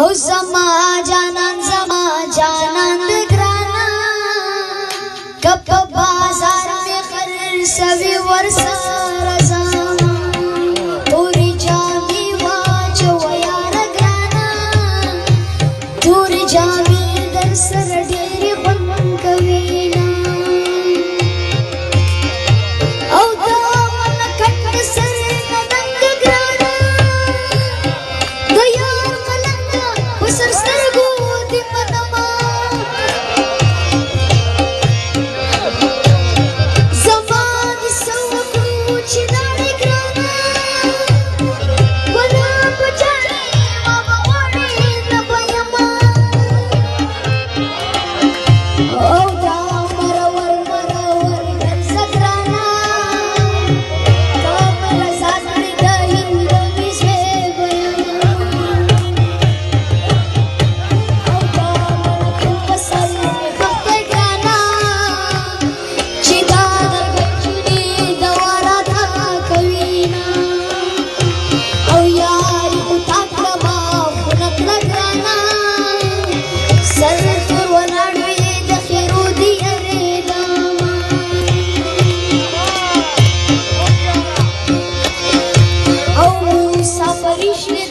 او زما جانان د ګرانا کپ بازار می خر سوي ورسره زما توري جامي واچو یار ګرانا توري جامي در سره ډېر خوند کوي او دا من کټ سره ندنګ ګرانا د یار ملنګ وسر سترګو دې منما زمان سوکو چې نړۍ ګرانا ولا پچاري ما وړي نه پيما او دا مرور زګرانا کامل ساتري د هندوي سوي او دا من پسل وخت ګرانا چې دا درګچني دوارا تا کوي او یار تاکل ما فنک ګرانا سر تر ولاړوي د خیرو دی ریدا او مسافر شي